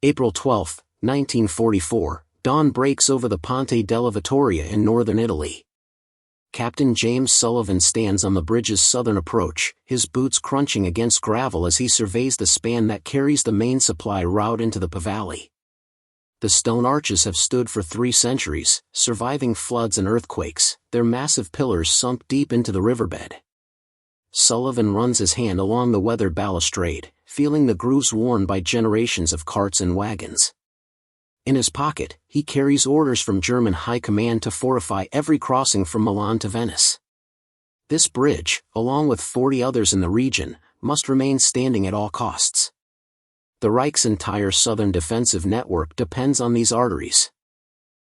April 12, 1944, dawn breaks over the Ponte della Vittoria in northern Italy. Captain James Sullivan stands on the bridge's southern approach, his boots crunching against gravel as he surveys the span that carries the main supply route into the valley. The stone arches have stood for 3 centuries, surviving floods and earthquakes, their massive pillars sunk deep into the riverbed. Sullivan runs his hand along the weathered balustrade, feeling the grooves worn by generations of carts and wagons. In his pocket, he carries orders from German High Command to fortify every crossing from Milan to Venice. This bridge, along with 40 others in the region, must remain standing at all costs. The Reich's entire southern defensive network depends on these arteries.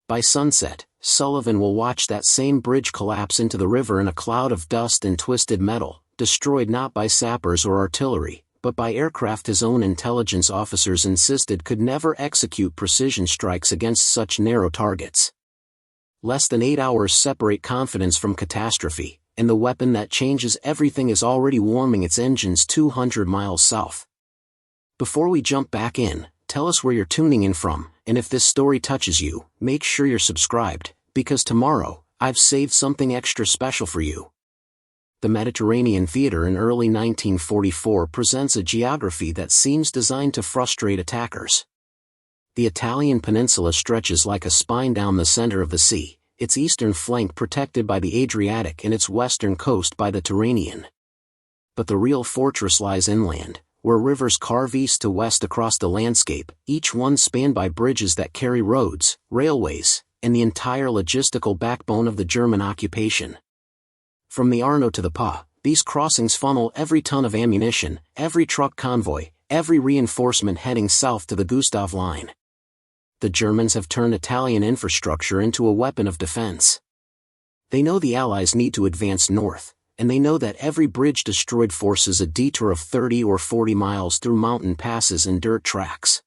By sunset, Sullivan will watch that same bridge collapse into the river in a cloud of dust and twisted metal, destroyed not by sappers or artillery, but by aircraft his own intelligence officers insisted could never execute precision strikes against such narrow targets. Less than 8 hours separate confidence from catastrophe, and the weapon that changes everything is already warming its engines 200 miles south. Before we jump back in, tell us where you're tuning in from, and if this story touches you, make sure you're subscribed, because tomorrow, I've saved something extra special for you. The Mediterranean theater in early 1944 presents a geography that seems designed to frustrate attackers. The Italian peninsula stretches like a spine down the center of the sea, its eastern flank protected by the Adriatic and its western coast by the Tyrrhenian. But the real fortress lies inland, where rivers carve east to west across the landscape, each one spanned by bridges that carry roads, railways, and the entire logistical backbone of the German occupation. From the Arno to the Pa, these crossings funnel every ton of ammunition, every truck convoy, every reinforcement heading south to the Gustav Line. The Germans have turned Italian infrastructure into a weapon of defense. They know the Allies need to advance north, and they know that every bridge destroyed forces a detour of 30 or 40 miles through mountain passes and dirt tracks.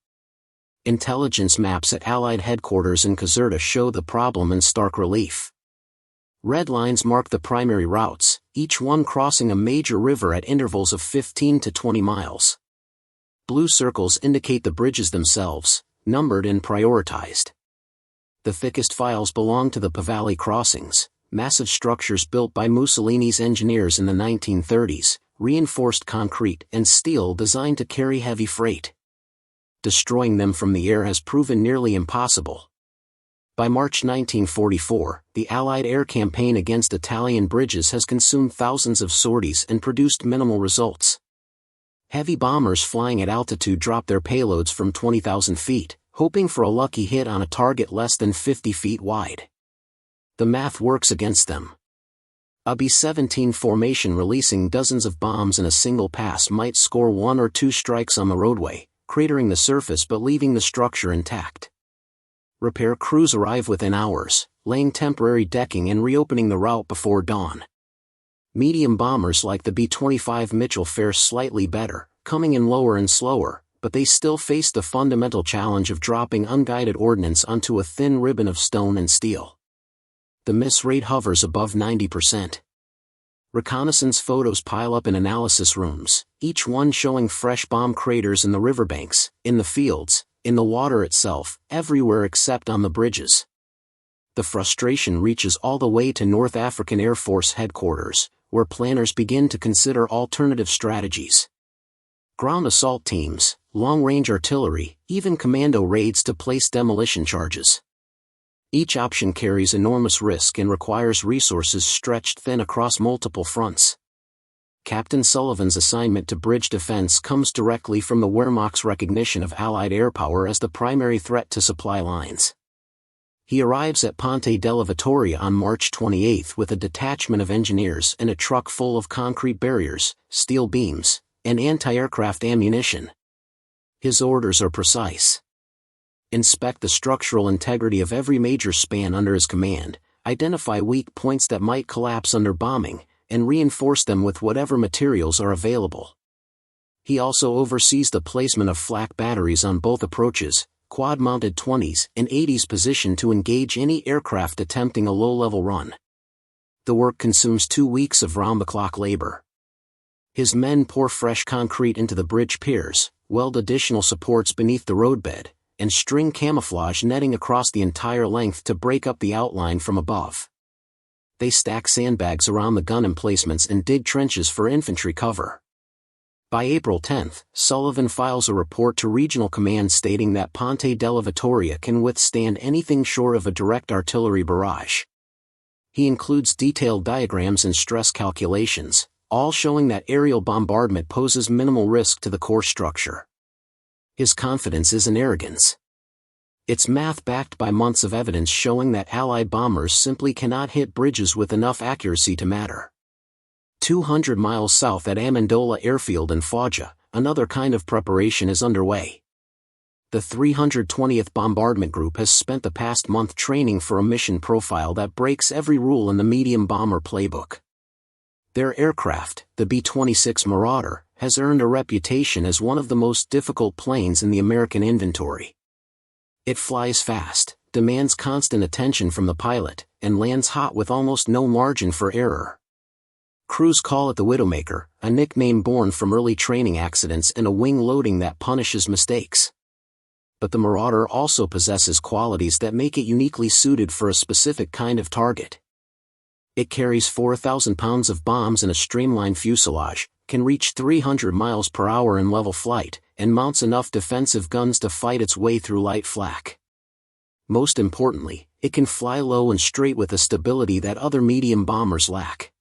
Intelligence maps at Allied headquarters in Caserta show the problem in stark relief. Red lines mark the primary routes, each one crossing a major river at intervals of 15 to 20 miles. Blue circles indicate the bridges themselves, numbered and prioritized. The thickest files belong to the Valley crossings, massive structures built by Mussolini's engineers in the 1930s, reinforced concrete and steel designed to carry heavy freight. Destroying them from the air has proven nearly impossible. By March 1944, the Allied air campaign against Italian bridges has consumed thousands of sorties and produced minimal results. Heavy bombers flying at altitude drop their payloads from 20,000 feet, hoping for a lucky hit on a target less than 50 feet wide. The math works against them. A B-17 formation releasing dozens of bombs in a single pass might score 1 or 2 strikes on the roadway, cratering the surface but leaving the structure intact. Repair crews arrive within hours, laying temporary decking and reopening the route before dawn. Medium bombers like the B-25 Mitchell fare slightly better, coming in lower and slower, but they still face the fundamental challenge of dropping unguided ordnance onto a thin ribbon of stone and steel. The miss rate hovers above 90%. Reconnaissance photos pile up in analysis rooms, each one showing fresh bomb craters in the riverbanks, in the fields, in the water itself, everywhere except on the bridges. The frustration reaches all the way to North African Air Force headquarters, where planners begin to consider alternative strategies. Ground assault teams, long-range artillery, even commando raids to place demolition charges. Each option carries enormous risk and requires resources stretched thin across multiple fronts. Captain Sullivan's assignment to bridge defense comes directly from the Wehrmacht's recognition of Allied air power as the primary threat to supply lines. He arrives at Ponte della Vittoria on March 28 with a detachment of engineers and a truck full of concrete barriers, steel beams, and anti-aircraft ammunition. His orders are precise. Inspect the structural integrity of every major span under his command, identify weak points that might collapse under bombing, and reinforce them with whatever materials are available. He also oversees the placement of flak batteries on both approaches, quad-mounted 20s and 80s positioned to engage any aircraft attempting a low-level run. The work consumes 2 weeks of round-the-clock labor. His men pour fresh concrete into the bridge piers, weld additional supports beneath the roadbed, and string camouflage netting across the entire length to break up the outline from above. They stack sandbags around the gun emplacements and dig trenches for infantry cover. By April 10, Sullivan files a report to regional command stating that Ponte della Vittoria can withstand anything short of a direct artillery barrage. He includes detailed diagrams and stress calculations, all showing that aerial bombardment poses minimal risk to the core structure. His confidence isn't arrogance. It's math backed by months of evidence showing that Allied bombers simply cannot hit bridges with enough accuracy to matter. 200 miles south at Amendola Airfield in Foggia, another kind of preparation is underway. The 320th Bombardment Group has spent the past month training for a mission profile that breaks every rule in the medium bomber playbook. Their aircraft, the B-26 Marauder, has earned a reputation as one of the most difficult planes in the American inventory. It flies fast, demands constant attention from the pilot, and lands hot with almost no margin for error. Crews call it the Widowmaker, a nickname born from early training accidents and a wing loading that punishes mistakes. But the Marauder also possesses qualities that make it uniquely suited for a specific kind of target. It carries 4,000 pounds of bombs in a streamlined fuselage, can reach 300 miles per hour in level flight, and mounts enough defensive guns to fight its way through light flak. Most importantly, it can fly low and straight with a stability that other medium bombers lack.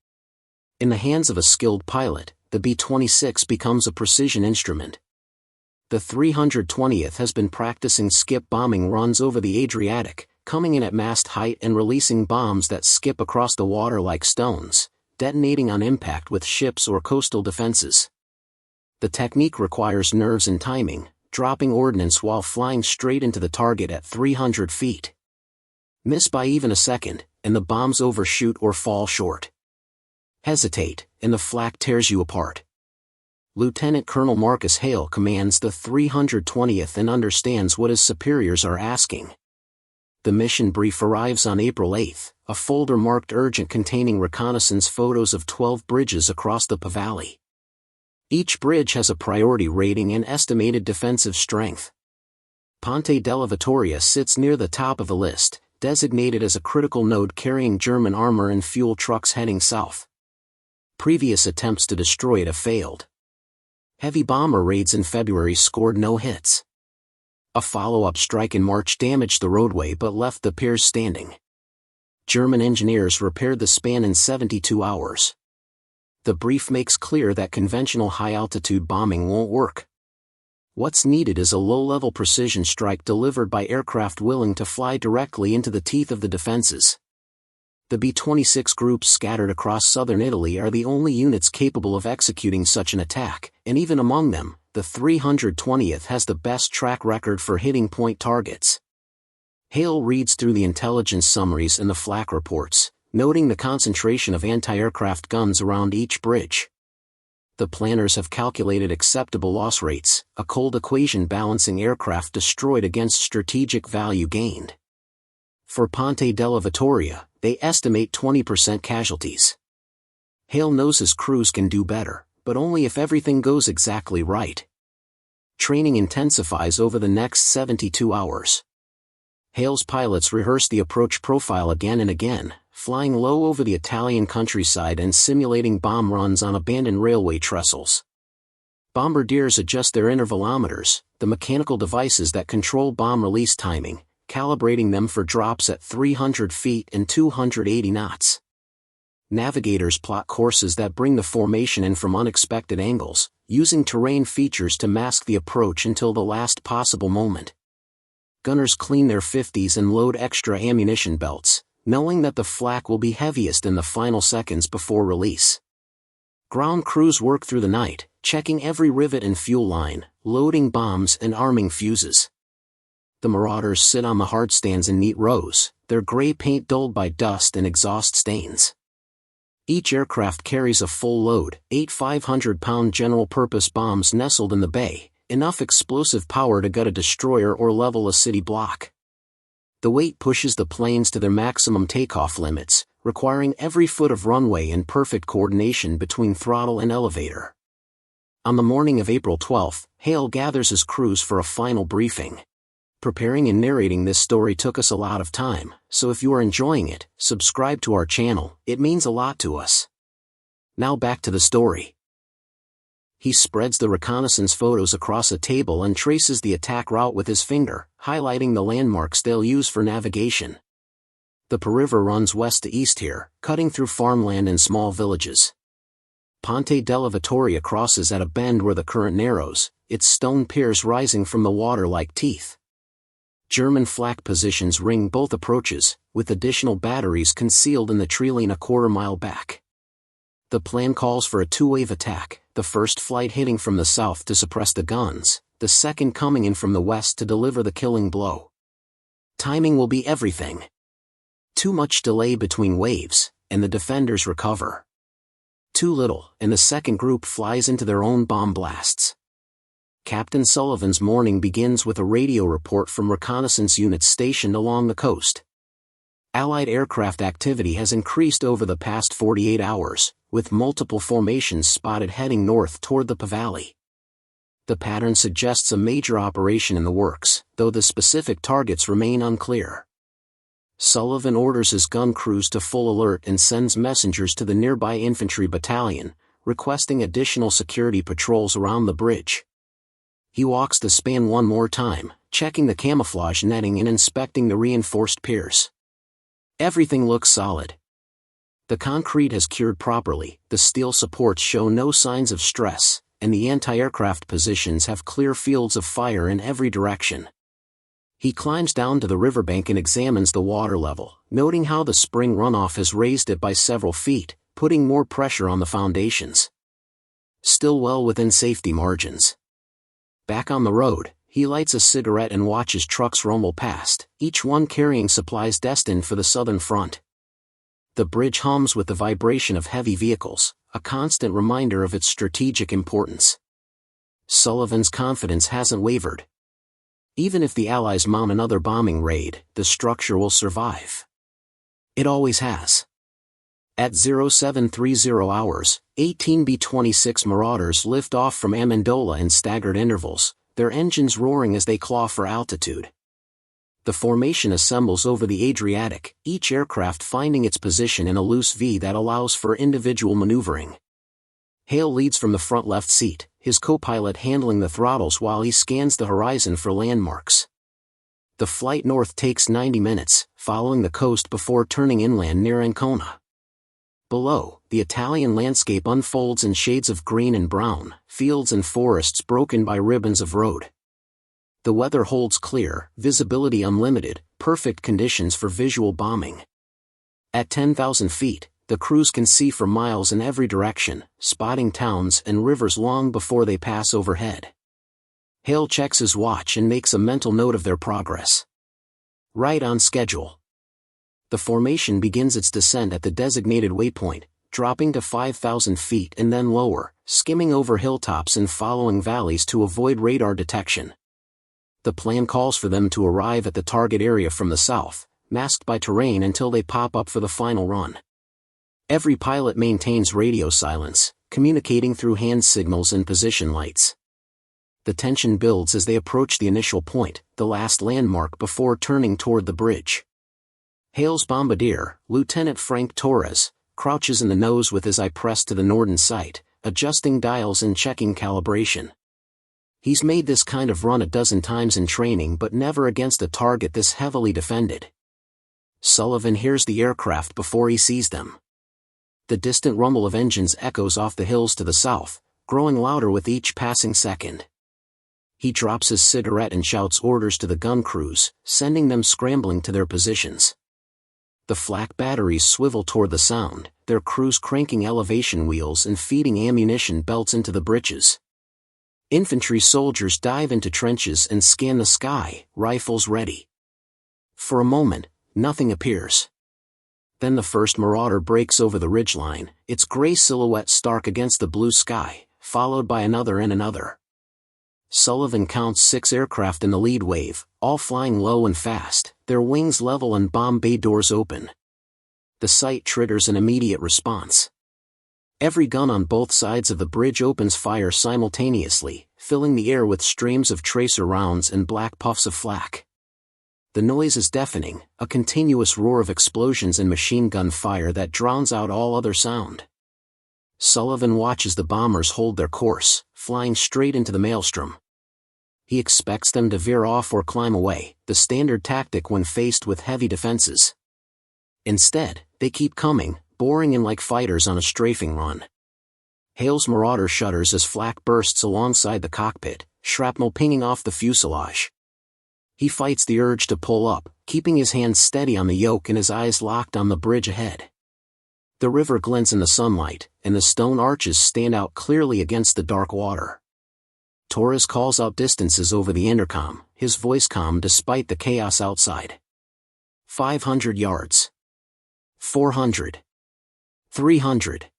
In the hands of a skilled pilot, the B-26 becomes a precision instrument. The 320th has been practicing skip bombing runs over the Adriatic, coming in at mast height and releasing bombs that skip across the water like stones, detonating on impact with ships or coastal defenses. The technique requires nerves and timing, dropping ordnance while flying straight into the target at 300 feet. Miss by even a second, and the bombs overshoot or fall short. Hesitate, and the flak tears you apart. Lieutenant Colonel Marcus Hale commands the 320th and understands what his superiors are asking. The mission brief arrives on April 8, a folder marked urgent containing reconnaissance photos of 12 bridges across the Po Valley. Each bridge has a priority rating and estimated defensive strength. Ponte della Vittoria sits near the top of the list, designated as a critical node carrying German armor and fuel trucks heading south. Previous attempts to destroy it have failed. Heavy bomber raids in February scored no hits. A follow-up strike in March damaged the roadway but left the piers standing. German engineers repaired the span in 72 hours. The brief makes clear that conventional high-altitude bombing won't work. What's needed is a low-level precision strike delivered by aircraft willing to fly directly into the teeth of the defenses. The B-26 groups scattered across southern Italy are the only units capable of executing such an attack, and even among them, the 320th has the best track record for hitting point targets. Hale reads through the intelligence summaries and the flak reports, noting the concentration of anti-aircraft guns around each bridge. The planners have calculated acceptable loss rates, a cold equation balancing aircraft destroyed against strategic value gained. For Ponte della Vittoria, they estimate 20% casualties. Hale knows his crews can do better, but only if everything goes exactly right. Training intensifies over the next 72 hours. Hale's pilots rehearse the approach profile again and again, flying low over the Italian countryside and simulating bomb runs on abandoned railway trestles. Bombardiers adjust their intervalometers, the mechanical devices that control bomb release timing, calibrating them for drops at 300 feet and 280 knots. Navigators plot courses that bring the formation in from unexpected angles, using terrain features to mask the approach until the last possible moment. Gunners clean their 50s and load extra ammunition belts, knowing that the flak will be heaviest in the final seconds before release. Ground crews work through the night, checking every rivet and fuel line, loading bombs and arming fuses. The Marauders sit on the hardstands in neat rows, their gray paint dulled by dust and exhaust stains. Each aircraft carries a full load, 8 500-pound general-purpose bombs nestled in the bay, enough explosive power to gut a destroyer or level a city block. The weight pushes the planes to their maximum takeoff limits, requiring every foot of runway and perfect coordination between throttle and elevator. On the morning of April 12, Hale gathers his crews for a final briefing. Preparing and narrating this story took us a lot of time, so if you are enjoying it, subscribe to our channel, it means a lot to us. Now back to the story. He spreads the reconnaissance photos across a table and traces the attack route with his finger, highlighting the landmarks they'll use for navigation. The Po River runs west to east here, cutting through farmland and small villages. Ponte della Vittoria crosses at a bend where the current narrows, its stone piers rising from the water like teeth. German flak positions ring both approaches, with additional batteries concealed in the treeline a quarter-mile back. The plan calls for a two-wave attack, the first flight hitting from the south to suppress the guns, the second coming in from the west to deliver the killing blow. Timing will be everything. Too much delay between waves, and the defenders recover. Too little, and the second group flies into their own bomb blasts. Captain Sullivan's morning begins with a radio report from reconnaissance units stationed along the coast. Allied aircraft activity has increased over the past 48 hours, with multiple formations spotted heading north toward the Po Valley. The pattern suggests a major operation in the works, though the specific targets remain unclear. Sullivan orders his gun crews to full alert and sends messengers to the nearby infantry battalion, requesting additional security patrols around the bridge. He walks the span one more time, checking the camouflage netting and inspecting the reinforced piers. Everything looks solid. The concrete has cured properly, the steel supports show no signs of stress, and the anti-aircraft positions have clear fields of fire in every direction. He climbs down to the riverbank and examines the water level, noting how the spring runoff has raised it by several feet, putting more pressure on the foundations. Still well within safety margins. Back on the road, he lights a cigarette and watches trucks rumble past, each one carrying supplies destined for the southern front. The bridge hums with the vibration of heavy vehicles, a constant reminder of its strategic importance. Sullivan's confidence hasn't wavered. Even if the Allies mount another bombing raid, the structure will survive. It always has. At 0730 hours, 18 B-26 Marauders lift off from Amendola in staggered intervals, their engines roaring as they claw for altitude. The formation assembles over the Adriatic, each aircraft finding its position in a loose V that allows for individual maneuvering. Hale leads from the front left seat, his co-pilot handling the throttles while he scans the horizon for landmarks. The flight north takes 90 minutes, following the coast before turning inland near Ancona. Below, the Italian landscape unfolds in shades of green and brown, fields and forests broken by ribbons of road. The weather holds clear, visibility unlimited, perfect conditions for visual bombing. At 10,000 feet, the crews can see for miles in every direction, spotting towns and rivers long before they pass overhead. Hale checks his watch and makes a mental note of their progress. Right on schedule. The formation begins its descent at the designated waypoint, dropping to 5,000 feet and then lower, skimming over hilltops and following valleys to avoid radar detection. The plan calls for them to arrive at the target area from the south, masked by terrain until they pop up for the final run. Every pilot maintains radio silence, communicating through hand signals and position lights. The tension builds as they approach the initial point, the last landmark before turning toward the bridge. Hale's bombardier, Lieutenant Frank Torres, crouches in the nose with his eye pressed to the northern sight, adjusting dials and checking calibration. He's made this kind of run a dozen times in training but never against a target this heavily defended. Sullivan hears the aircraft before he sees them. The distant rumble of engines echoes off the hills to the south, growing louder with each passing second. He drops his cigarette and shouts orders to the gun crews, sending them scrambling to their positions. The flak batteries swivel toward the sound, their crews cranking elevation wheels and feeding ammunition belts into the breeches. Infantry soldiers dive into trenches and scan the sky, rifles ready. For a moment, nothing appears. Then the first Marauder breaks over the ridgeline, its gray silhouette stark against the blue sky, followed by another and another. Sullivan counts 6 aircraft in the lead wave, all flying low and fast, their wings level and bomb bay doors open. The sight triggers an immediate response. Every gun on both sides of the bridge opens fire simultaneously, filling the air with streams of tracer rounds and black puffs of flak. The noise is deafening, a continuous roar of explosions and machine gun fire that drowns out all other sound. Sullivan watches the bombers hold their course, flying straight into the maelstrom. He expects them to veer off or climb away, the standard tactic when faced with heavy defenses. Instead, they keep coming, boring in like fighters on a strafing run. Hale's Marauder shudders as flak bursts alongside the cockpit, shrapnel pinging off the fuselage. He fights the urge to pull up, keeping his hands steady on the yoke and his eyes locked on the bridge ahead. The river glints in the sunlight, and the stone arches stand out clearly against the dark water. Torres calls out distances over the intercom, his voice calm despite the chaos outside. 500 yards. 400. 300.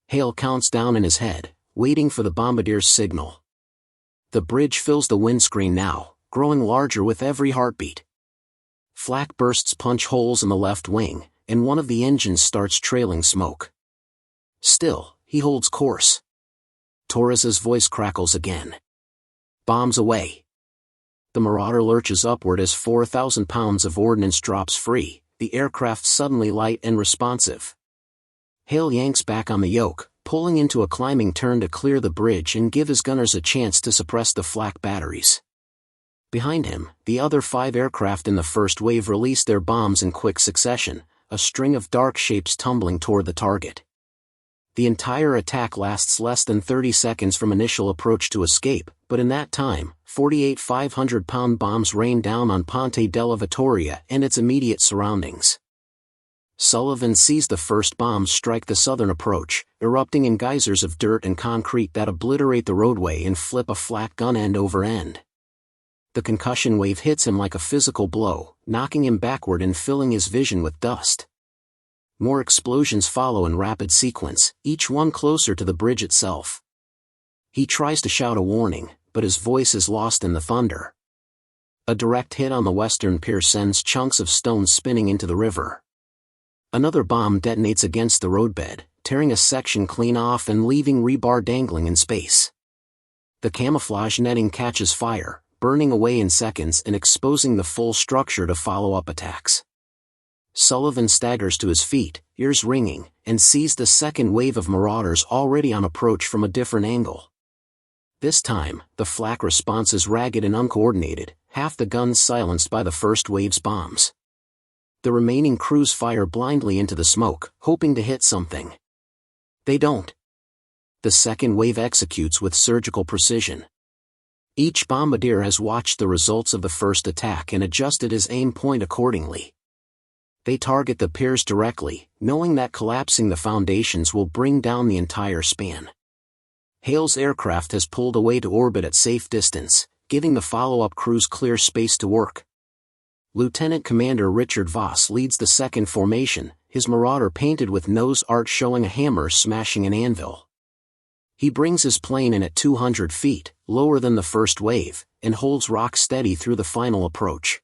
Hale counts down in his head, waiting for the bombardier's signal. The bridge fills the windscreen now, growing larger with every heartbeat. Flak bursts punch holes in the left wing, and one of the engines starts trailing smoke. Still, he holds course. Torres's voice crackles again. Bombs away. The Marauder lurches upward as 4,000 pounds of ordnance drops free, the aircraft suddenly light and responsive. Hale yanks back on the yoke, pulling into a climbing turn to clear the bridge and give his gunners a chance to suppress the flak batteries. Behind him, the other 5 aircraft in the first wave release their bombs in quick succession, a string of dark shapes tumbling toward the target. The entire attack lasts less than 30 seconds from initial approach to escape, but in that time, 48 500-pound bombs rain down on Ponte della Vittoria and its immediate surroundings. Sullivan sees the first bombs strike the southern approach, erupting in geysers of dirt and concrete that obliterate the roadway and flip a flak gun end over end. The concussion wave hits him like a physical blow, knocking him backward and filling his vision with dust. More explosions follow in rapid sequence, each one closer to the bridge itself. He tries to shout a warning, but his voice is lost in the thunder. A direct hit on the western pier sends chunks of stone spinning into the river. Another bomb detonates against the roadbed, tearing a section clean off and leaving rebar dangling in space. The camouflage netting catches fire, burning away in seconds and exposing the full structure to follow-up attacks. Sullivan staggers to his feet, ears ringing, and sees the second wave of Marauders already on approach from a different angle. This time, the flak response is ragged and uncoordinated, half the guns silenced by the first wave's bombs. The remaining crews fire blindly into the smoke, hoping to hit something. They don't. The second wave executes with surgical precision. Each bombardier has watched the results of the first attack and adjusted his aim point accordingly. They target the piers directly, knowing that collapsing the foundations will bring down the entire span. Hale's aircraft has pulled away to orbit at safe distance, giving the follow-up crews clear space to work. Lieutenant Commander Richard Voss leads the second formation, his Marauder painted with nose art showing a hammer smashing an anvil. He brings his plane in at 200 feet, lower than the first wave, and holds rock steady through the final approach.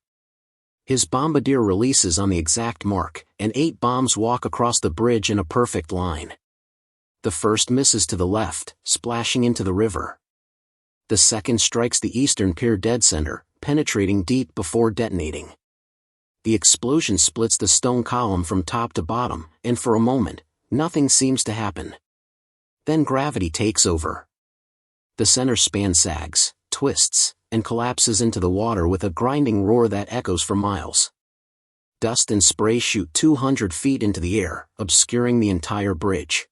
His bombardier releases on the exact mark, and 8 bombs walk across the bridge in a perfect line. The first misses to the left, splashing into the river. The second strikes the eastern pier dead center, penetrating deep before detonating. The explosion splits the stone column from top to bottom, and for a moment, nothing seems to happen. Then gravity takes over. The center span sags, twists, and collapses into the water with a grinding roar that echoes for miles. Dust and spray shoot 200 feet into the air, obscuring the entire bridge.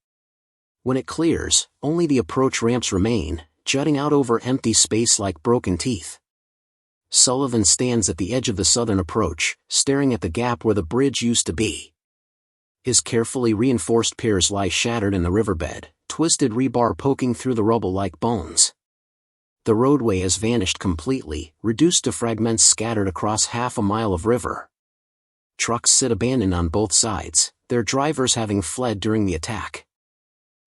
When it clears, only the approach ramps remain, jutting out over empty space like broken teeth. Sullivan stands at the edge of the southern approach, staring at the gap where the bridge used to be. His carefully reinforced piers lie shattered in the riverbed, twisted rebar poking through the rubble like bones. The roadway has vanished completely, reduced to fragments scattered across half a mile of river. Trucks sit abandoned on both sides, their drivers having fled during the attack.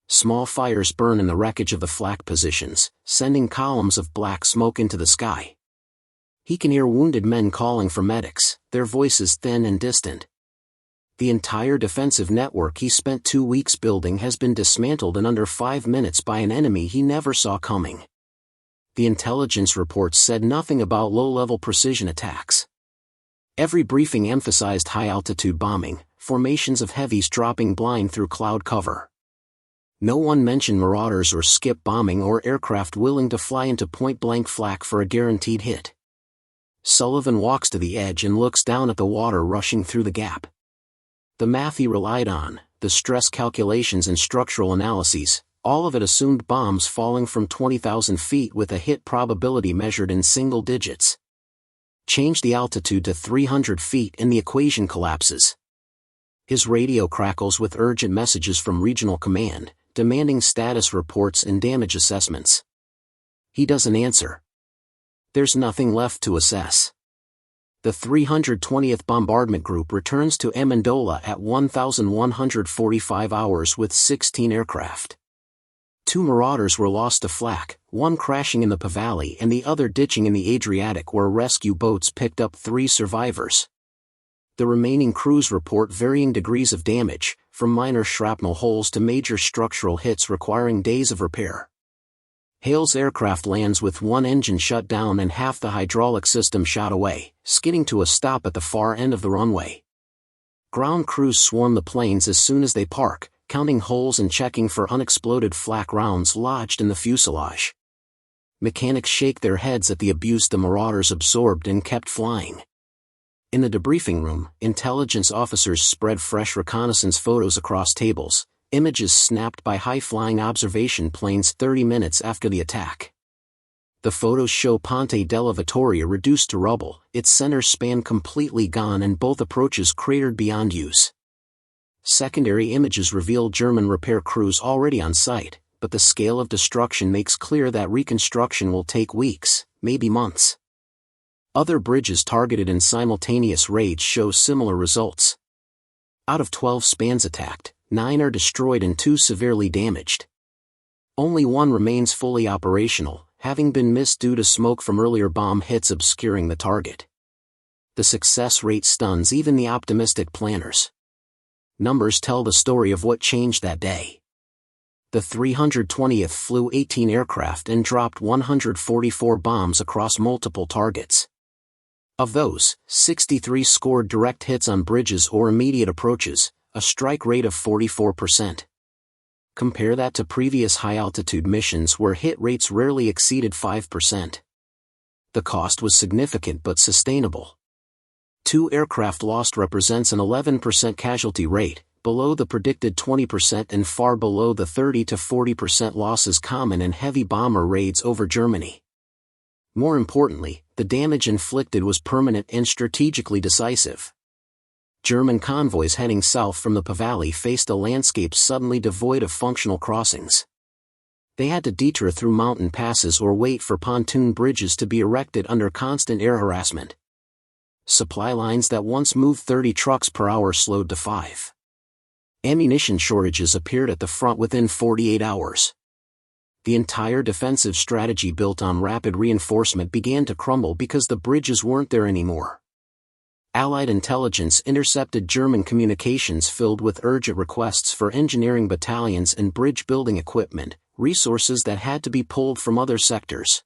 Small fires burn in the wreckage of the flak positions, sending columns of black smoke into the sky. He can hear wounded men calling for medics, their voices thin and distant. The entire defensive network he spent 2 weeks building has been dismantled in under 5 minutes by an enemy he never saw coming. The intelligence reports said nothing about low-level precision attacks. Every briefing emphasized high-altitude bombing, formations of heavies dropping blind through cloud cover. No one mentioned marauders or skip bombing or aircraft willing to fly into point-blank flak for a guaranteed hit. Sullivan walks to the edge and looks down at the water rushing through the gap. The math he relied on, the stress calculations and structural analyses, all of it assumed bombs falling from 20,000 feet with a hit probability measured in single digits. Change the altitude to 300 feet and the equation collapses. His radio crackles with urgent messages from regional command, demanding status reports and damage assessments. He doesn't answer. There's nothing left to assess. The 320th Bombardment Group returns to Amendola at 1,145 hours with 16 aircraft. 2 Marauders were lost to flak, one crashing in the Valley and the other ditching in the Adriatic, where rescue boats picked up 3 survivors. The remaining crews report varying degrees of damage, from minor shrapnel holes to major structural hits requiring days of repair. Hale's aircraft lands with one engine shut down and half the hydraulic system shot away, skidding to a stop at the far end of the runway. Ground crews swarm the planes as soon as they park, counting holes and checking for unexploded flak rounds lodged in the fuselage. Mechanics shake their heads at the abuse the Marauders absorbed and kept flying. In the debriefing room, intelligence officers spread fresh reconnaissance photos across tables, images snapped by high-flying observation planes 30 minutes after the attack. The photos show Ponte della Vittoria reduced to rubble, its center span completely gone and both approaches cratered beyond use. Secondary images reveal German repair crews already on site, but the scale of destruction makes clear that reconstruction will take weeks, maybe months. Other bridges targeted in simultaneous raids show similar results. Out of 12 spans attacked, 9 are destroyed and 2 severely damaged. Only one remains fully operational, having been missed due to smoke from earlier bomb hits obscuring the target. The success rate stuns even the optimistic planners. Numbers tell the story of what changed that day. The 320th flew 18 aircraft and dropped 144 bombs across multiple targets. Of those, 63 scored direct hits on bridges or immediate approaches, a strike rate of 44%. Compare that to previous high-altitude missions where hit rates rarely exceeded 5%. The cost was significant but sustainable. 2 aircraft lost represents an 11% casualty rate, below the predicted 20% and far below the 30 to 40% losses common in heavy bomber raids over Germany. More importantly, the damage inflicted was permanent and strategically decisive. German convoys heading south from the Valley faced a landscape suddenly devoid of functional crossings. They had to detour through mountain passes or wait for pontoon bridges to be erected under constant air harassment. Supply lines that once moved 30 trucks per hour slowed to 5. Ammunition shortages appeared at the front within 48 hours. The entire defensive strategy built on rapid reinforcement began to crumble because the bridges weren't there anymore. Allied intelligence intercepted German communications filled with urgent requests for engineering battalions and bridge-building equipment, resources that had to be pulled from other sectors.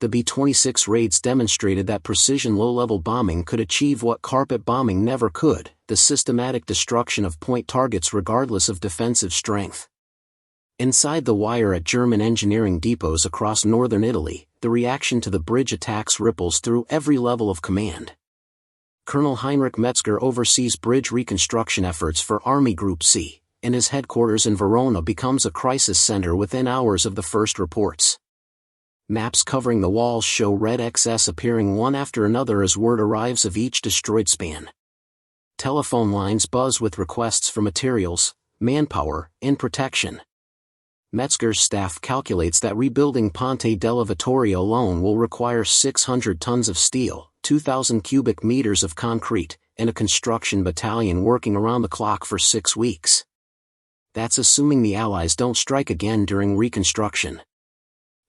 The B-26 raids demonstrated that precision low-level bombing could achieve what carpet bombing never could, the systematic destruction of point targets regardless of defensive strength. Inside the wire at German engineering depots across northern Italy, the reaction to the bridge attacks ripples through every level of command. Colonel Heinrich Metzger oversees bridge reconstruction efforts for Army Group C, and his headquarters in Verona becomes a crisis center within hours of the first reports. Maps covering the walls show red XS appearing one after another as word arrives of each destroyed span. Telephone lines buzz with requests for materials, manpower, and protection. Metzger's staff calculates that rebuilding Ponte della Vittoria alone will require 600 tons of steel, 2,000 cubic meters of concrete, and a construction battalion working around the clock for 6 weeks. That's assuming the Allies don't strike again during reconstruction.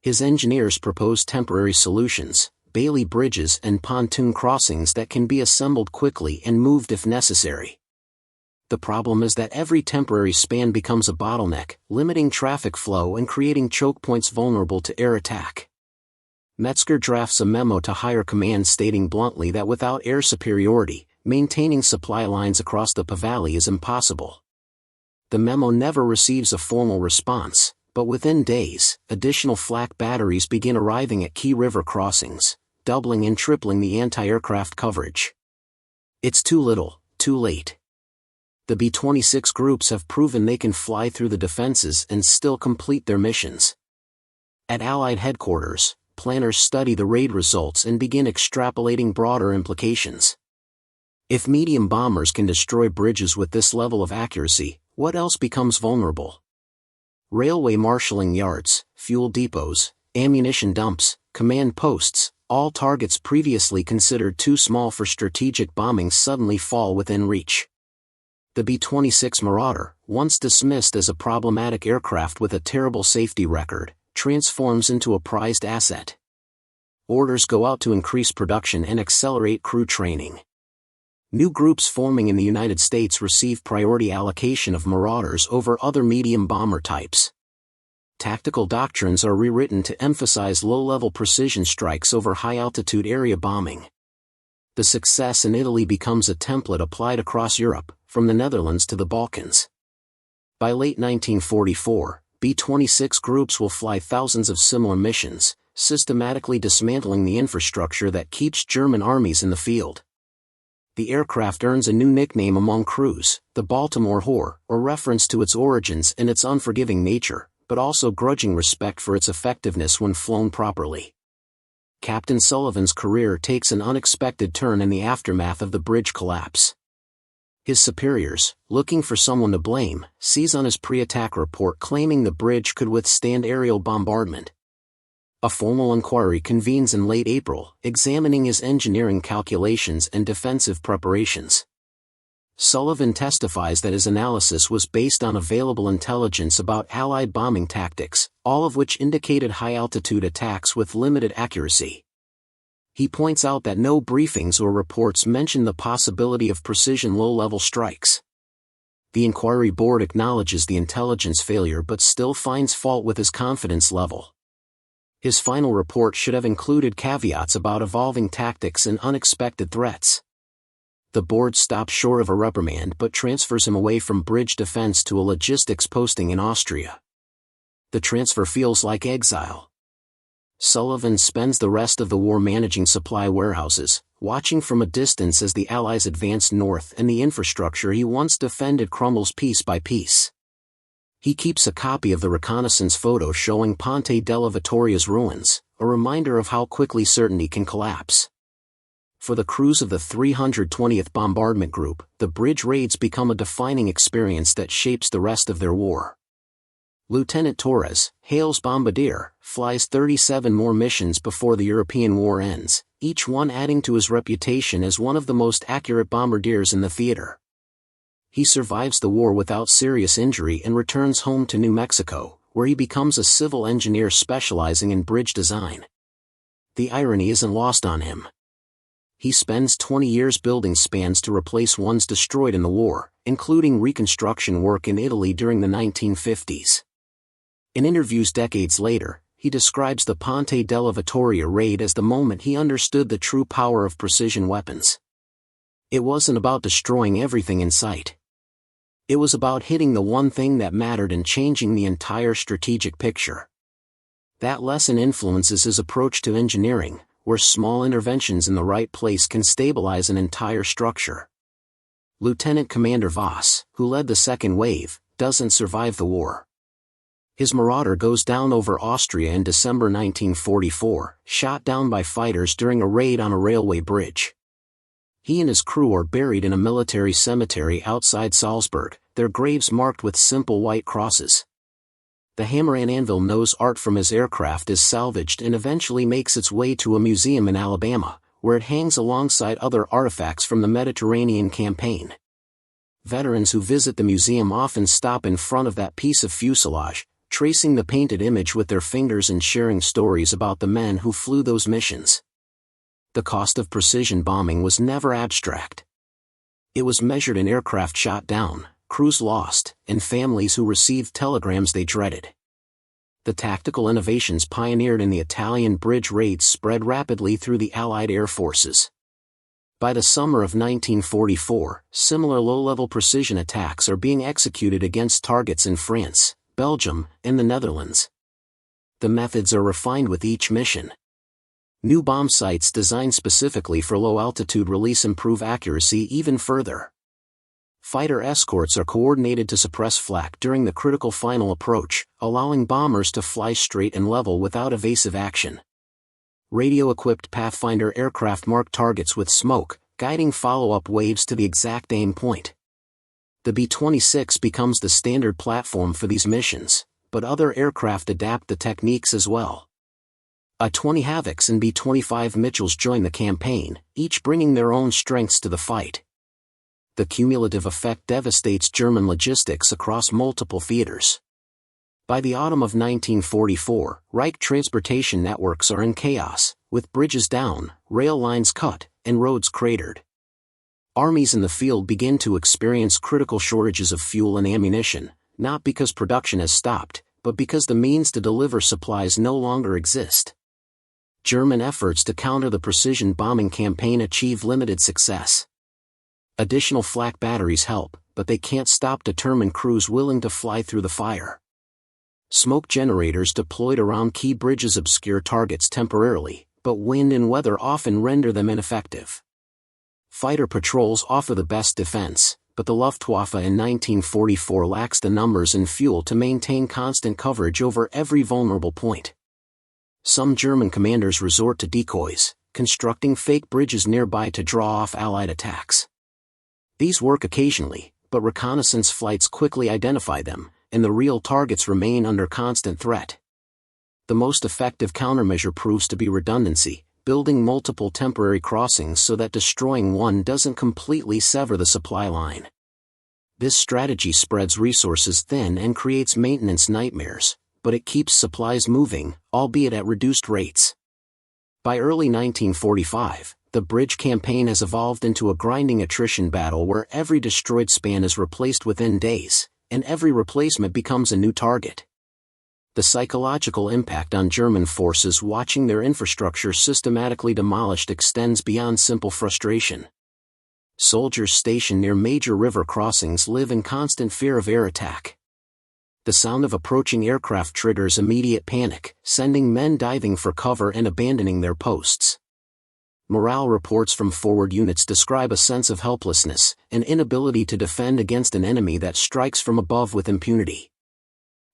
His engineers propose temporary solutions, Bailey bridges and pontoon crossings that can be assembled quickly and moved if necessary. The problem is that every temporary span becomes a bottleneck, limiting traffic flow and creating choke points vulnerable to air attack. Metzger drafts a memo to higher command stating bluntly that without air superiority, maintaining supply lines across the Po Valley is impossible. The memo never receives a formal response, but within days, additional flak batteries begin arriving at key river crossings, doubling and tripling the anti-aircraft coverage. It's too little, too late. The B-26 groups have proven they can fly through the defenses and still complete their missions. At Allied headquarters, planners study the raid results and begin extrapolating broader implications. If medium bombers can destroy bridges with this level of accuracy, what else becomes vulnerable? Railway marshalling yards, fuel depots, ammunition dumps, command posts, all targets previously considered too small for strategic bombing suddenly fall within reach. The B-26 Marauder, once dismissed as a problematic aircraft with a terrible safety record, transforms into a prized asset. Orders go out to increase production and accelerate crew training. New groups forming in the United States receive priority allocation of Marauders over other medium bomber types. Tactical doctrines are rewritten to emphasize low-level precision strikes over high-altitude area bombing. The success in Italy becomes a template applied across Europe, from the Netherlands to the Balkans. By late 1944, B-26 groups will fly thousands of similar missions, systematically dismantling the infrastructure that keeps German armies in the field. The aircraft earns a new nickname among crews, the Baltimore Whore, a reference to its origins and its unforgiving nature, but also grudging respect for its effectiveness when flown properly. Captain Sullivan's career takes an unexpected turn in the aftermath of the bridge collapse. His superiors, looking for someone to blame, seize on his pre-attack report claiming the bridge could withstand aerial bombardment. A formal inquiry convenes in late April, examining his engineering calculations and defensive preparations. Sullivan testifies that his analysis was based on available intelligence about Allied bombing tactics, all of which indicated high-altitude attacks with limited accuracy. He points out that no briefings or reports mention the possibility of precision low-level strikes. The inquiry board acknowledges the intelligence failure but still finds fault with his confidence level. His final report should have included caveats about evolving tactics and unexpected threats. The board stops short of a reprimand but transfers him away from bridge defense to a logistics posting in Austria. The transfer feels like exile. Sullivan spends the rest of the war managing supply warehouses, watching from a distance as the Allies advance north and the infrastructure he once defended crumbles piece by piece. He keeps a copy of the reconnaissance photo showing Ponte della Vittoria's ruins, a reminder of how quickly certainty can collapse. For the crews of the 320th Bombardment Group, the bridge raids become a defining experience that shapes the rest of their war. Lieutenant Torres, Hale's bombardier, flies 37 more missions before the European war ends, each one adding to his reputation as one of the most accurate bombardiers in the theater. He survives the war without serious injury and returns home to New Mexico, where he becomes a civil engineer specializing in bridge design. The irony isn't lost on him. He spends 20 years building spans to replace ones destroyed in the war, including reconstruction work in Italy during the 1950s. In interviews decades later, he describes the Ponte della Vittoria raid as the moment he understood the true power of precision weapons. It wasn't about destroying everything in sight. It was about hitting the one thing that mattered and changing the entire strategic picture. That lesson influences his approach to engineering, where small interventions in the right place can stabilize an entire structure. Lieutenant Commander Voss, who led the second wave, doesn't survive the war. His Marauder goes down over Austria in December 1944, shot down by fighters during a raid on a railway bridge. He and his crew are buried in a military cemetery outside Salzburg, their graves marked with simple white crosses. The hammer and anvil nose art from his aircraft is salvaged and eventually makes its way to a museum in Alabama, where it hangs alongside other artifacts from the Mediterranean campaign. Veterans who visit the museum often stop in front of that piece of fuselage, tracing the painted image with their fingers and sharing stories about the men who flew those missions. The cost of precision bombing was never abstract. It was measured in aircraft shot down, crews lost, and families who received telegrams they dreaded. The tactical innovations pioneered in the Italian bridge raids spread rapidly through the Allied air forces. By the summer of 1944, similar low-level precision attacks are being executed against targets in France, Belgium, and the Netherlands. The methods are refined with each mission. New bomb sights designed specifically for low-altitude release improve accuracy even further. Fighter escorts are coordinated to suppress flak during the critical final approach, allowing bombers to fly straight and level without evasive action. Radio-equipped Pathfinder aircraft mark targets with smoke, guiding follow-up waves to the exact aim point. The B-26 becomes the standard platform for these missions, but other aircraft adapt the techniques as well. I-20 Havocs and B-25 Mitchells join the campaign, each bringing their own strengths to the fight. The cumulative effect devastates German logistics across multiple theaters. By the autumn of 1944, Reich transportation networks are in chaos, with bridges down, rail lines cut, and roads cratered. Armies in the field begin to experience critical shortages of fuel and ammunition, not because production has stopped, but because the means to deliver supplies no longer exist. German efforts to counter the precision bombing campaign achieve limited success. Additional flak batteries help, but they can't stop determined crews willing to fly through the fire. Smoke generators deployed around key bridges obscure targets temporarily, but wind and weather often render them ineffective. Fighter patrols offer the best defense, but the Luftwaffe in 1944 lacks the numbers and fuel to maintain constant coverage over every vulnerable point. Some German commanders resort to decoys, constructing fake bridges nearby to draw off Allied attacks. These work occasionally, but reconnaissance flights quickly identify them, and the real targets remain under constant threat. The most effective countermeasure proves to be redundancy, building multiple temporary crossings so that destroying one doesn't completely sever the supply line. This strategy spreads resources thin and creates maintenance nightmares, but it keeps supplies moving, albeit at reduced rates. By early 1945, the bridge campaign has evolved into a grinding attrition battle where every destroyed span is replaced within days, and every replacement becomes a new target. The psychological impact on German forces watching their infrastructure systematically demolished extends beyond simple frustration. Soldiers stationed near major river crossings live in constant fear of air attack. The sound of approaching aircraft triggers immediate panic, sending men diving for cover and abandoning their posts. Morale reports from forward units describe a sense of helplessness, an inability to defend against an enemy that strikes from above with impunity.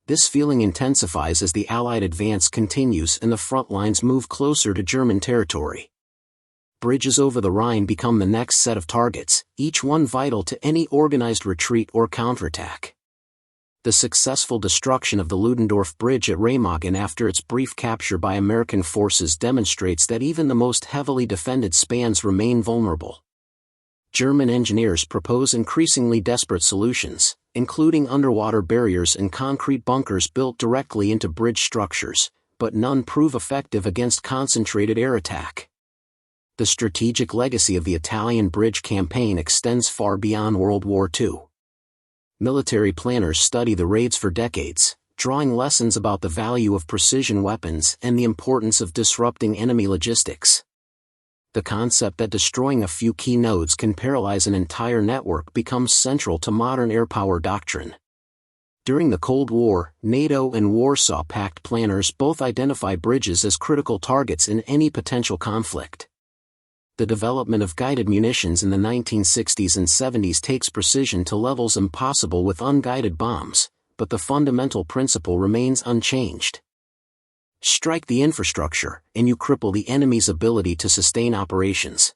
This feeling intensifies as the Allied advance continues and the front lines move closer to German territory. Bridges over the Rhine become the next set of targets, each one vital to any organized retreat or counterattack. The successful destruction of the Ludendorff Bridge at Remagen after its brief capture by American forces demonstrates that even the most heavily defended spans remain vulnerable. German engineers propose increasingly desperate solutions, including underwater barriers and concrete bunkers built directly into bridge structures, but none prove effective against concentrated air attack. The strategic legacy of the Italian bridge campaign extends far beyond World War II. Military planners study the raids for decades, drawing lessons about the value of precision weapons and the importance of disrupting enemy logistics. The concept that destroying a few key nodes can paralyze an entire network becomes central to modern air power doctrine. During the Cold War, NATO and Warsaw Pact planners both identify bridges as critical targets in any potential conflict. The development of guided munitions in the 1960s and 70s takes precision to levels impossible with unguided bombs, but the fundamental principle remains unchanged. Strike the infrastructure, and you cripple the enemy's ability to sustain operations.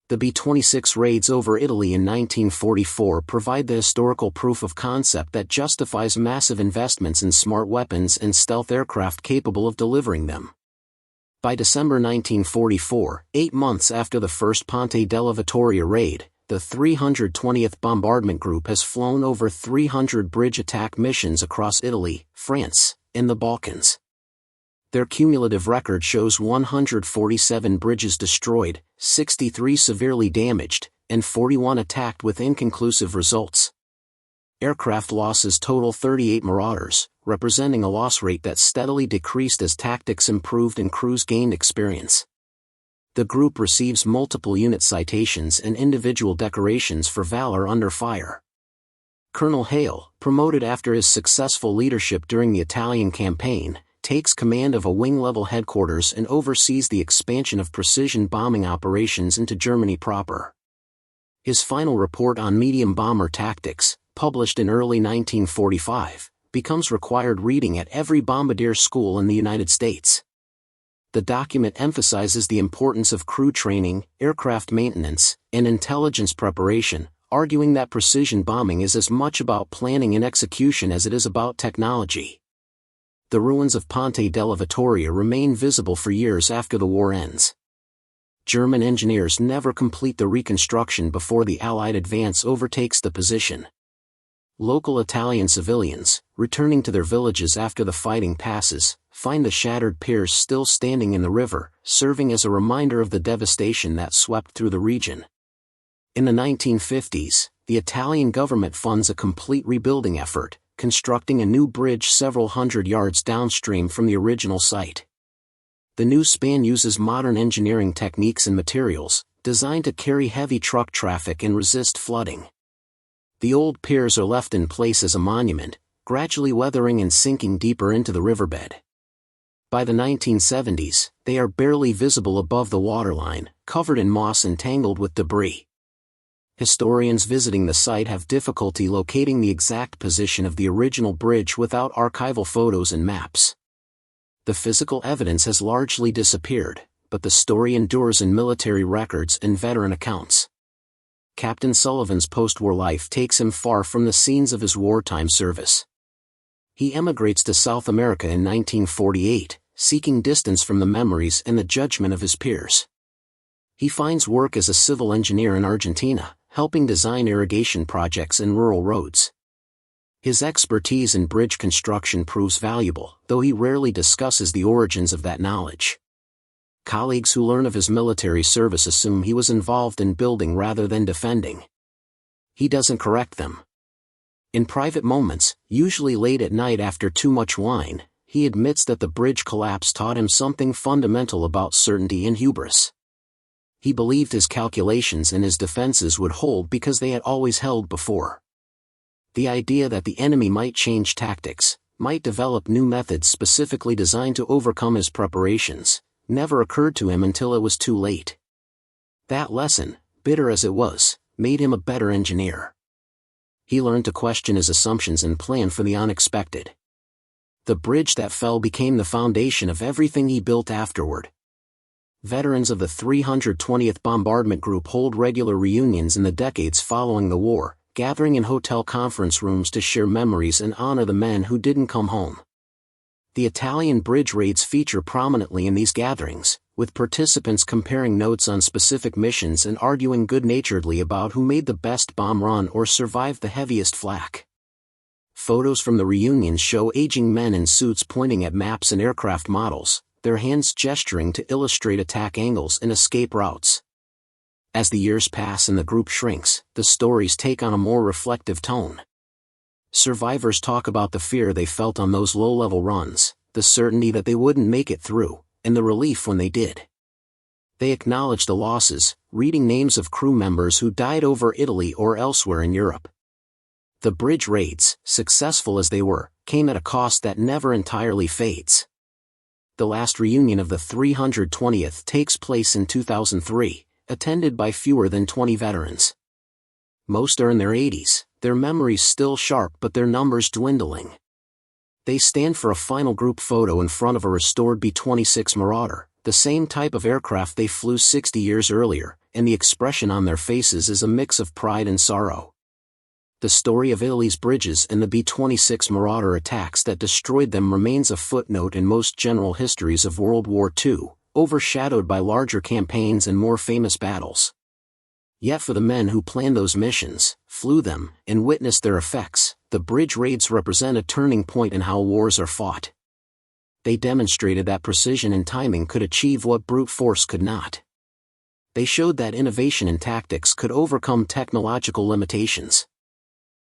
The B-26 raids over Italy in 1944 provide the historical proof of concept that justifies massive investments in smart weapons and stealth aircraft capable of delivering them. By December 1944, 8 months after the first Ponte della Vittoria raid, the 320th Bombardment Group has flown over 300 bridge attack missions across Italy, France, and the Balkans. Their cumulative record shows 147 bridges destroyed, 63 severely damaged, and 41 attacked with inconclusive results. Aircraft losses total 38 Marauders, representing a loss rate that steadily decreased as tactics improved and crews gained experience. The group receives multiple unit citations and individual decorations for valor under fire. Colonel Hale, promoted after his successful leadership during the Italian campaign, takes command of a wing-level headquarters and oversees the expansion of precision bombing operations into Germany proper. His final report on medium bomber tactics, published in early 1945, becomes required reading at every bombardier school in the United States. The document emphasizes the importance of crew training, aircraft maintenance, and intelligence preparation, arguing that precision bombing is as much about planning and execution as it is about technology. The ruins of Ponte della Vittoria remain visible for years after the war ends. German engineers never complete the reconstruction before the Allied advance overtakes the position. Local Italian civilians, returning to their villages after the fighting passes, find the shattered piers still standing in the river, serving as a reminder of the devastation that swept through the region. In the 1950s, the Italian government funds a complete rebuilding effort, constructing a new bridge several hundred yards downstream from the original site. The new span uses modern engineering techniques and materials, designed to carry heavy truck traffic and resist flooding. The old piers are left in place as a monument, gradually weathering and sinking deeper into the riverbed. By the 1970s, they are barely visible above the waterline, covered in moss and tangled with debris. Historians visiting the site have difficulty locating the exact position of the original bridge without archival photos and maps. The physical evidence has largely disappeared, but the story endures in military records and veteran accounts. Captain Sullivan's post-war life takes him far from the scenes of his wartime service. He emigrates to South America in 1948, seeking distance from the memories and the judgment of his peers. He finds work as a civil engineer in Argentina, helping design irrigation projects and rural roads. His expertise in bridge construction proves valuable, though he rarely discusses the origins of that knowledge. Colleagues who learn of his military service assume he was involved in building rather than defending. He doesn't correct them. In private moments, usually late at night after too much wine, he admits that the bridge collapse taught him something fundamental about certainty and hubris. He believed his calculations and his defenses would hold because they had always held before. The idea that the enemy might change tactics, might develop new methods specifically designed to overcome his preparations, never occurred to him until it was too late. That lesson, bitter as it was, made him a better engineer. He learned to question his assumptions and plan for the unexpected. The bridge that fell became the foundation of everything he built afterward. Veterans of the 320th Bombardment Group hold regular reunions in the decades following the war, gathering in hotel conference rooms to share memories and honor the men who didn't come home. The Italian bridge raids feature prominently in these gatherings, with participants comparing notes on specific missions and arguing good-naturedly about who made the best bomb run or survived the heaviest flak. Photos from the reunions show aging men in suits pointing at maps and aircraft models, their hands gesturing to illustrate attack angles and escape routes. As the years pass and the group shrinks, the stories take on a more reflective tone. Survivors talk about the fear they felt on those low-level runs, the certainty that they wouldn't make it through, and the relief when they did. They acknowledge the losses, reading names of crew members who died over Italy or elsewhere in Europe. The bridge raids, successful as they were, came at a cost that never entirely fades. The last reunion of the 320th takes place in 2003, attended by fewer than 20 veterans. Most are in their 80s, their memories still sharp but their numbers dwindling. They stand for a final group photo in front of a restored B-26 Marauder, the same type of aircraft they flew 60 years earlier, and the expression on their faces is a mix of pride and sorrow. The story of Italy's bridges and the B-26 Marauder attacks that destroyed them remains a footnote in most general histories of World War II, overshadowed by larger campaigns and more famous battles. Yet for the men who planned those missions, flew them, and witnessed their effects, the bridge raids represent a turning point in how wars are fought. They demonstrated that precision and timing could achieve what brute force could not. They showed that innovation in tactics could overcome technological limitations.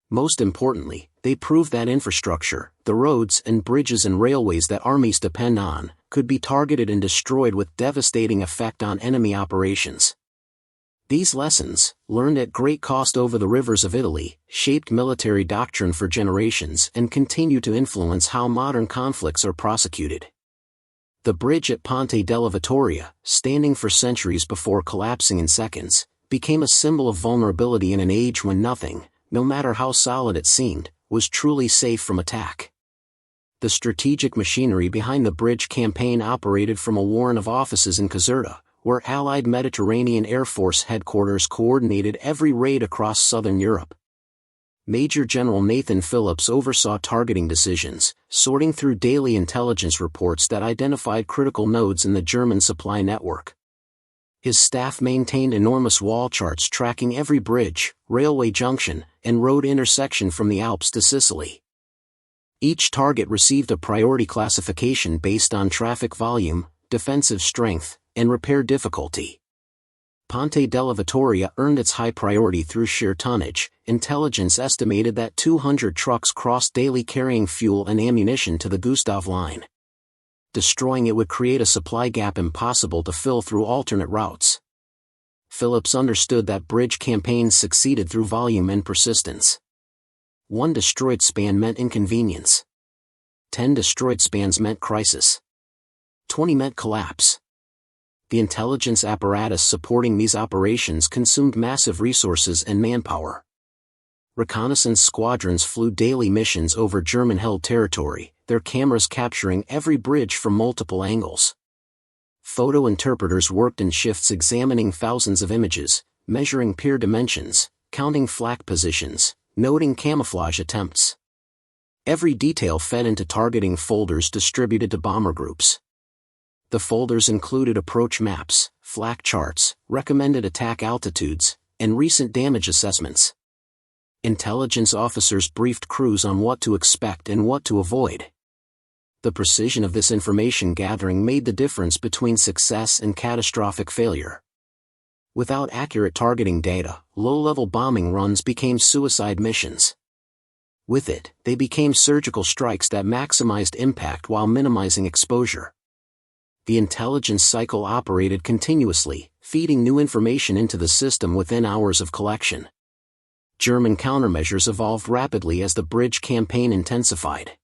Most importantly, they proved that infrastructure, the roads and bridges and railways that armies depend on, could be targeted and destroyed with devastating effect on enemy operations. These lessons, learned at great cost over the rivers of Italy, shaped military doctrine for generations and continue to influence how modern conflicts are prosecuted. The bridge at Ponte della Vittoria, standing for centuries before collapsing in seconds, became a symbol of vulnerability in an age when nothing, no matter how solid it seemed, was truly safe from attack. The strategic machinery behind the bridge campaign operated from a warren of offices in Caserta, where Allied Mediterranean Air Force headquarters coordinated every raid across southern Europe. Major General Nathan Phillips oversaw targeting decisions, sorting through daily intelligence reports that identified critical nodes in the German supply network. His staff maintained enormous wall charts tracking every bridge, railway junction, and road intersection from the Alps to Sicily. Each target received a priority classification based on traffic volume, defensive strength, and repair difficulty. Ponte della Vittoria earned its high priority through sheer tonnage. Intelligence estimated that 200 trucks crossed daily carrying fuel and ammunition to the Gustav Line. Destroying it would create a supply gap impossible to fill through alternate routes. Phillips understood that bridge campaigns succeeded through volume and persistence. 1 destroyed span meant inconvenience. 10 destroyed spans meant crisis. 20 meant collapse. The intelligence apparatus supporting these operations consumed massive resources and manpower. Reconnaissance squadrons flew daily missions over German-held territory, their cameras capturing every bridge from multiple angles. Photo interpreters worked in shifts examining thousands of images, measuring pier dimensions, counting flak positions, noting camouflage attempts. Every detail fed into targeting folders distributed to bomber groups. The folders included approach maps, flak charts, recommended attack altitudes, and recent damage assessments. Intelligence officers briefed crews on what to expect and what to avoid. The precision of this information gathering made the difference between success and catastrophic failure. Without accurate targeting data, low-level bombing runs became suicide missions. With it, they became surgical strikes that maximized impact while minimizing exposure. The intelligence cycle operated continuously, feeding new information into the system within hours of collection. German countermeasures evolved rapidly as the bridge campaign intensified.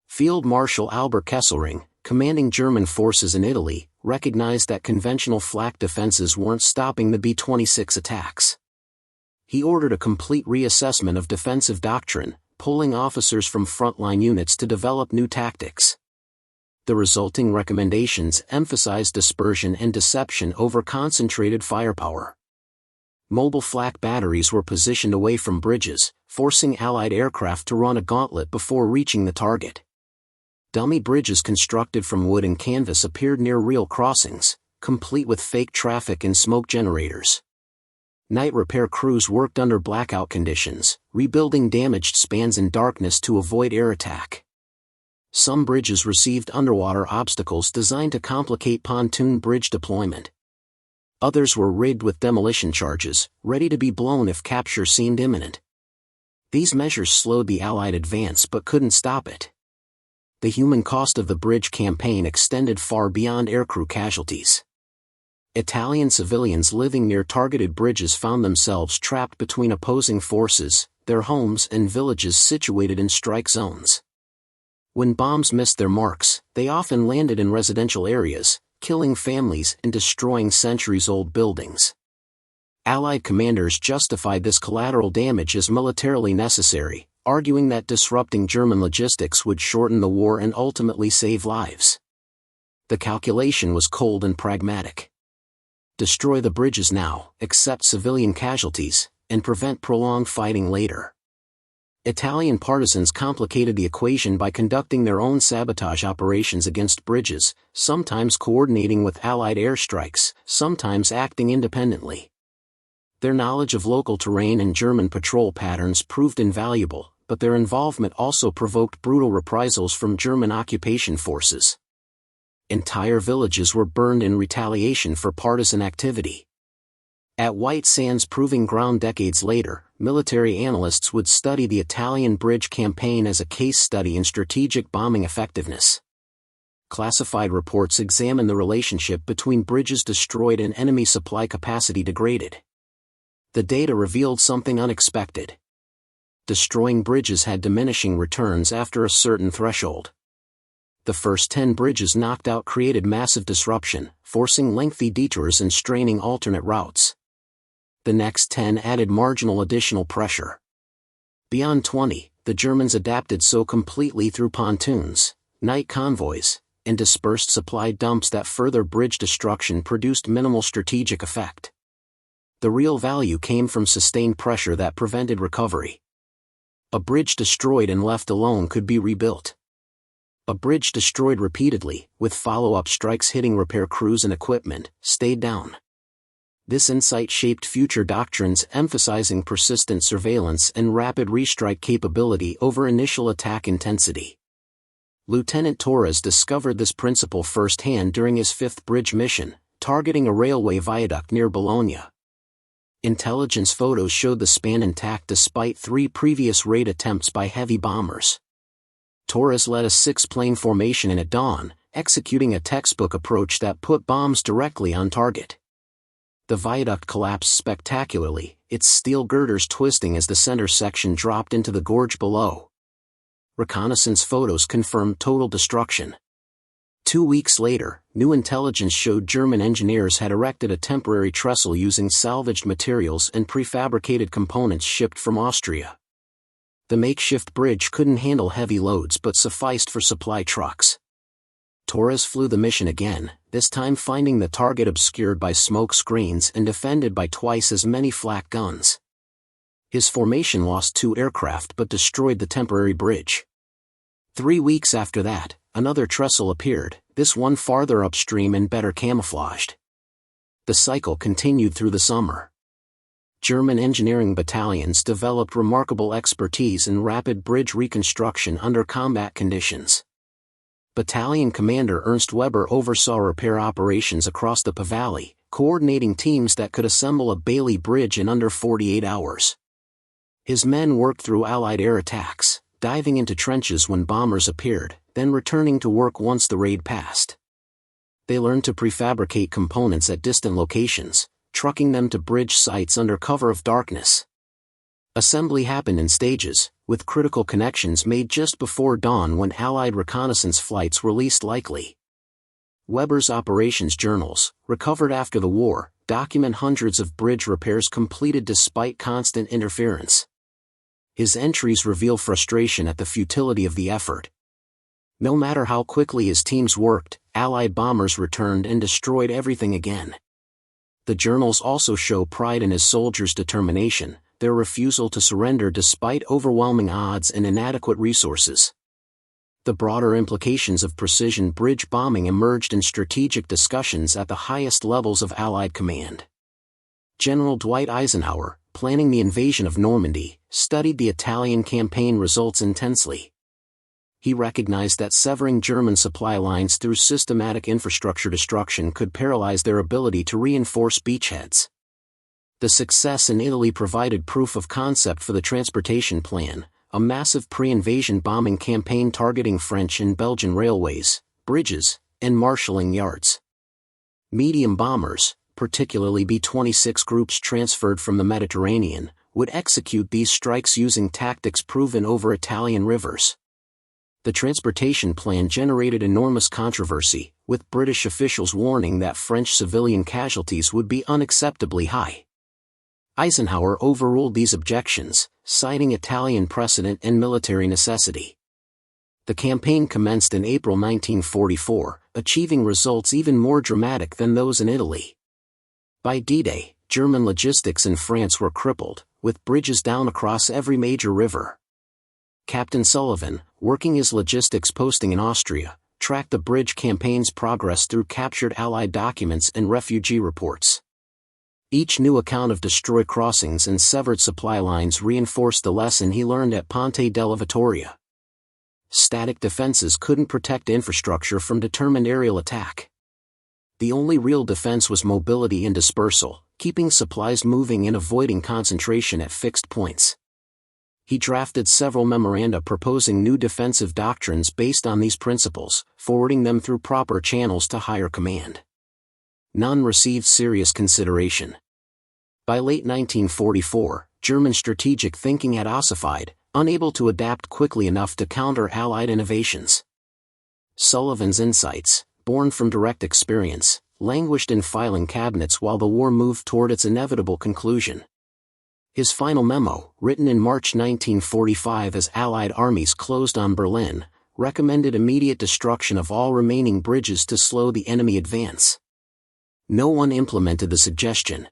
Field Marshal Albert Kesselring, commanding German forces in Italy, recognized that conventional flak defenses weren't stopping the B-26 attacks. He ordered a complete reassessment of defensive doctrine, pulling officers from frontline units to develop new tactics. The resulting recommendations emphasized dispersion and deception over concentrated firepower. Mobile flak batteries were positioned away from bridges, forcing Allied aircraft to run a gauntlet before reaching the target. Dummy bridges constructed from wood and canvas appeared near real crossings, complete with fake traffic and smoke generators. Night repair crews worked under blackout conditions, rebuilding damaged spans in darkness to avoid air attack. Some bridges received underwater obstacles designed to complicate pontoon bridge deployment. Others were rigged with demolition charges, ready to be blown if capture seemed imminent. These measures slowed the Allied advance but couldn't stop it. The human cost of the bridge campaign extended far beyond aircrew casualties. Italian civilians living near targeted bridges found themselves trapped between opposing forces, their homes and villages situated in strike zones. When bombs missed their marks, they often landed in residential areas, killing families and destroying centuries-old buildings. Allied commanders justified this collateral damage as militarily necessary, arguing that disrupting German logistics would shorten the war and ultimately save lives. The calculation was cold and pragmatic. Destroy the bridges now, accept civilian casualties, and prevent prolonged fighting later. Italian partisans complicated the equation by conducting their own sabotage operations against bridges, sometimes coordinating with Allied airstrikes, sometimes acting independently. Their knowledge of local terrain and German patrol patterns proved invaluable, but their involvement also provoked brutal reprisals from German occupation forces. Entire villages were burned in retaliation for partisan activity. At White Sands Proving Ground decades later, military analysts would study the Italian bridge campaign as a case study in strategic bombing effectiveness. Classified reports examine the relationship between bridges destroyed and enemy supply capacity degraded. The data revealed something unexpected. Destroying bridges had diminishing returns after a certain threshold. The first 10 bridges knocked out created massive disruption, forcing lengthy detours and straining alternate routes. The next 10 added marginal additional pressure. Beyond 20, the Germans adapted so completely through pontoons, night convoys, and dispersed supply dumps that further bridge destruction produced minimal strategic effect. The real value came from sustained pressure that prevented recovery. A bridge destroyed and left alone could be rebuilt. A bridge destroyed repeatedly, with follow-up strikes hitting repair crews and equipment, stayed down. This insight shaped future doctrines emphasizing persistent surveillance and rapid restrike capability over initial attack intensity. Lieutenant Torres discovered this principle firsthand during his 5th bridge mission, targeting a railway viaduct near Bologna. Intelligence photos showed the span intact despite 3 previous raid attempts by heavy bombers. Torres led a 6-plane formation at dawn, executing a textbook approach that put bombs directly on target. The viaduct collapsed spectacularly, its steel girders twisting as the center section dropped into the gorge below. Reconnaissance photos confirmed total destruction. 2 weeks later, new intelligence showed German engineers had erected a temporary trestle using salvaged materials and prefabricated components shipped from Austria. The makeshift bridge couldn't handle heavy loads but sufficed for supply trucks. Torres flew the mission again, this time finding the target obscured by smoke screens and defended by twice as many flak guns. His formation lost 2 aircraft but destroyed the temporary bridge. 3 weeks after that, another trestle appeared, this one farther upstream and better camouflaged. The cycle continued through the summer. German engineering battalions developed remarkable expertise in rapid bridge reconstruction under combat conditions. Battalion Commander Ernst Weber oversaw repair operations across the Po Valley, coordinating teams that could assemble a Bailey bridge in under 48 hours. His men worked through Allied air attacks, diving into trenches when bombers appeared, then returning to work once the raid passed. They learned to prefabricate components at distant locations, trucking them to bridge sites under cover of darkness. Assembly happened in stages, with critical connections made just before dawn when Allied reconnaissance flights were least likely. Weber's operations journals, recovered after the war, document hundreds of bridge repairs completed despite constant interference. His entries reveal frustration at the futility of the effort. No matter how quickly his teams worked, Allied bombers returned and destroyed everything again. The journals also show pride in his soldiers' determination, their refusal to surrender despite overwhelming odds and inadequate resources. The broader implications of precision bridge bombing emerged in strategic discussions at the highest levels of Allied command. General Dwight Eisenhower, planning the invasion of Normandy, studied the Italian campaign results intensely. He recognized that severing German supply lines through systematic infrastructure destruction could paralyze their ability to reinforce beachheads. The success in Italy provided proof of concept for the transportation plan, a massive pre-invasion bombing campaign targeting French and Belgian railways, bridges, and marshalling yards. Medium bombers, particularly B-26 groups transferred from the Mediterranean, would execute these strikes using tactics proven over Italian rivers. The transportation plan generated enormous controversy, with British officials warning that French civilian casualties would be unacceptably high. Eisenhower overruled these objections, citing Italian precedent and military necessity. The campaign commenced in April 1944, achieving results even more dramatic than those in Italy. By D-Day, German logistics in France were crippled, with bridges down across every major river. Captain Sullivan, working his logistics posting in Austria, tracked the bridge campaign's progress through captured Allied documents and refugee reports. Each new account of destroyed crossings and severed supply lines reinforced the lesson he learned at Ponte della Vittoria. Static defenses couldn't protect infrastructure from determined aerial attack. The only real defense was mobility and dispersal, keeping supplies moving and avoiding concentration at fixed points. He drafted several memoranda proposing new defensive doctrines based on these principles, forwarding them through proper channels to higher command. None received serious consideration. By late 1944, German strategic thinking had ossified, unable to adapt quickly enough to counter Allied innovations. Sullivan's insights, born from direct experience, languished in filing cabinets while the war moved toward its inevitable conclusion. His final memo, written in March 1945 as Allied armies closed on Berlin, recommended immediate destruction of all remaining bridges to slow the enemy advance. No one implemented the suggestion.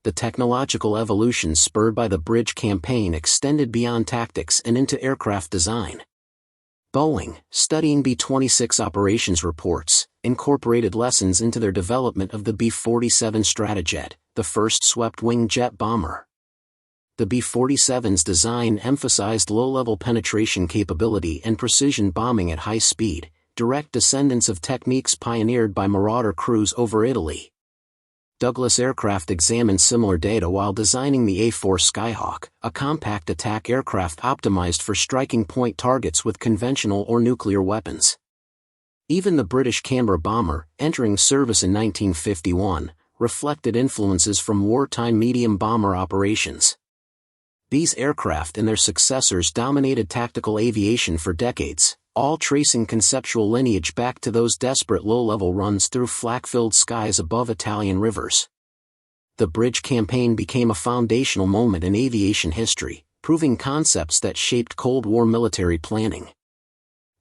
The technological evolution spurred by the bridge campaign extended beyond tactics and into aircraft design. Boeing, studying B-26 operations reports, incorporated lessons into their development of the B-47 Stratojet, the first swept-wing jet bomber. The B-47's design emphasized low-level penetration capability and precision bombing at high speed, direct descendants of techniques pioneered by Marauder crews over Italy. Douglas Aircraft examined similar data while designing the A-4 Skyhawk, a compact attack aircraft optimized for striking point targets with conventional or nuclear weapons. Even the British Canberra bomber, entering service in 1951, reflected influences from wartime medium bomber operations. These aircraft and their successors dominated tactical aviation for decades, all tracing conceptual lineage back to those desperate low-level runs through flak-filled skies above Italian rivers. The bridge campaign became a foundational moment in aviation history, proving concepts that shaped Cold War military planning.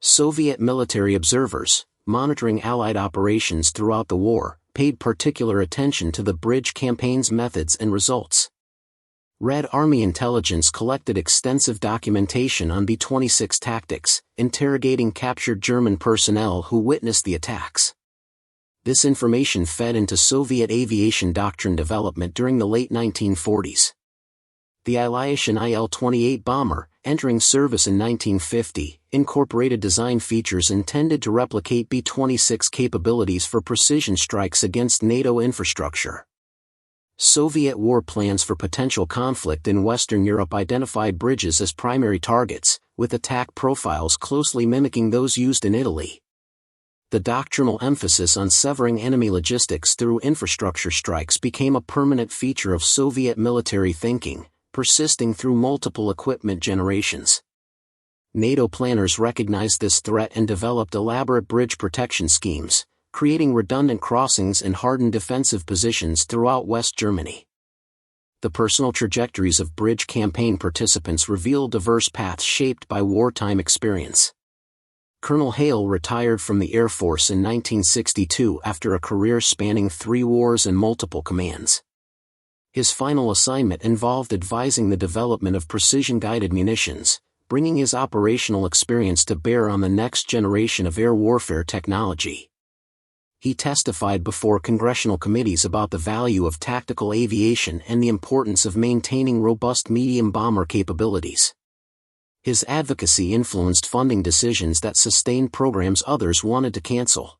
Soviet military observers, monitoring Allied operations throughout the war, paid particular attention to the bridge campaign's methods and results. Red Army intelligence collected extensive documentation on B-26 tactics, interrogating captured German personnel who witnessed the attacks. This information fed into Soviet aviation doctrine development during the late 1940s. The Ilyushin Il-28 bomber, entering service in 1950, incorporated design features intended to replicate B-26 capabilities for precision strikes against NATO infrastructure. Soviet war plans for potential conflict in Western Europe identified bridges as primary targets, with attack profiles closely mimicking those used in Italy. The doctrinal emphasis on severing enemy logistics through infrastructure strikes became a permanent feature of Soviet military thinking, persisting through multiple equipment generations. NATO planners recognized this threat and developed elaborate bridge protection schemes, creating redundant crossings and hardened defensive positions throughout West Germany. The personal trajectories of bridge campaign participants reveal diverse paths shaped by wartime experience. Colonel Hale retired from the Air Force in 1962 after a career spanning 3 wars and multiple commands. His final assignment involved advising the development of precision-guided munitions, bringing his operational experience to bear on the next generation of air warfare technology. He testified before congressional committees about the value of tactical aviation and the importance of maintaining robust medium bomber capabilities. His advocacy influenced funding decisions that sustained programs others wanted to cancel.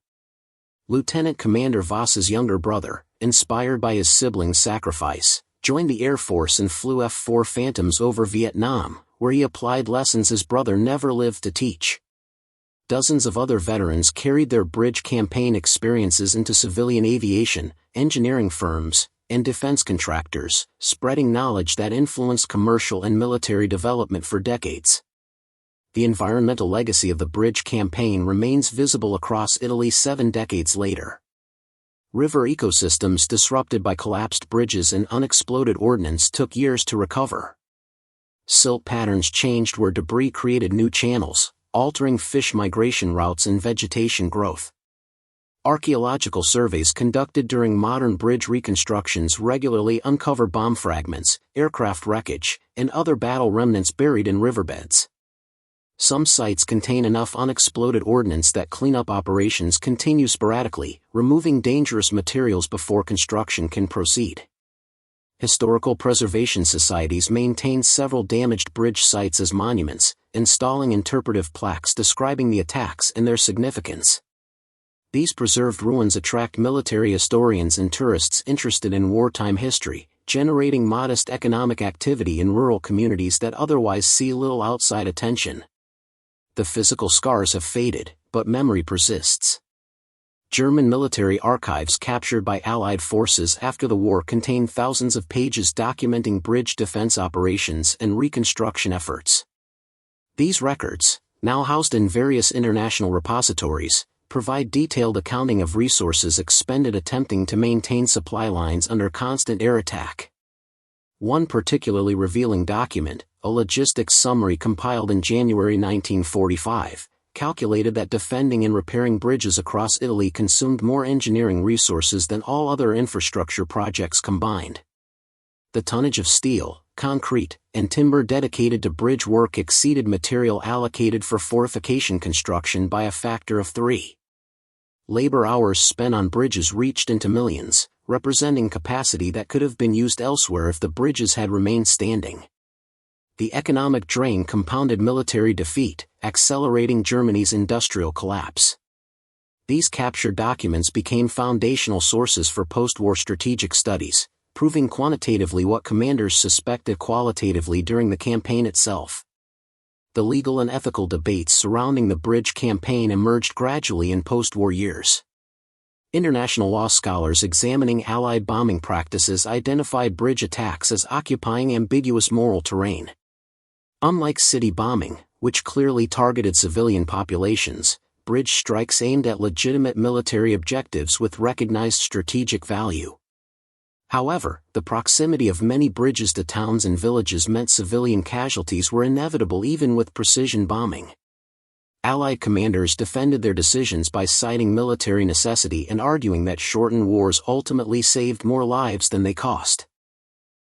Lieutenant Commander Voss's younger brother, inspired by his sibling's sacrifice, joined the Air Force and flew F-4 Phantoms over Vietnam, where he applied lessons his brother never lived to teach. Dozens of other veterans carried their bridge campaign experiences into civilian aviation, engineering firms, and defense contractors, spreading knowledge that influenced commercial and military development for decades. The environmental legacy of the bridge campaign remains visible across Italy 7 decades later. River ecosystems disrupted by collapsed bridges and unexploded ordnance took years to recover. Silt patterns changed where debris created new channels, altering fish migration routes and vegetation growth. Archaeological surveys conducted during modern bridge reconstructions regularly uncover bomb fragments, aircraft wreckage, and other battle remnants buried in riverbeds. Some sites contain enough unexploded ordnance that cleanup operations continue sporadically, removing dangerous materials before construction can proceed. Historical preservation societies maintain several damaged bridge sites as monuments, installing interpretive plaques describing the attacks and their significance. These preserved ruins attract military historians and tourists interested in wartime history, generating modest economic activity in rural communities that otherwise see little outside attention. The physical scars have faded, but memory persists. German military archives captured by Allied forces after the war contain thousands of pages documenting bridge defense operations and reconstruction efforts. These records, now housed in various international repositories, provide detailed accounting of resources expended attempting to maintain supply lines under constant air attack. One particularly revealing document, a logistics summary compiled in January 1945, calculated that defending and repairing bridges across Italy consumed more engineering resources than all other infrastructure projects combined. The tonnage of steel, concrete, and timber dedicated to bridge work exceeded material allocated for fortification construction by a factor of 3. Labor hours spent on bridges reached into millions, representing capacity that could have been used elsewhere if the bridges had remained standing. The economic drain compounded military defeat, accelerating Germany's industrial collapse. These captured documents became foundational sources for post-war strategic studies, proving quantitatively what commanders suspected qualitatively during the campaign itself. The legal and ethical debates surrounding the bridge campaign emerged gradually in post-war years. International law scholars examining Allied bombing practices identified bridge attacks as occupying ambiguous moral terrain. Unlike city bombing, which clearly targeted civilian populations, bridge strikes aimed at legitimate military objectives with recognized strategic value. However, the proximity of many bridges to towns and villages meant civilian casualties were inevitable even with precision bombing. Allied commanders defended their decisions by citing military necessity and arguing that shortened wars ultimately saved more lives than they cost.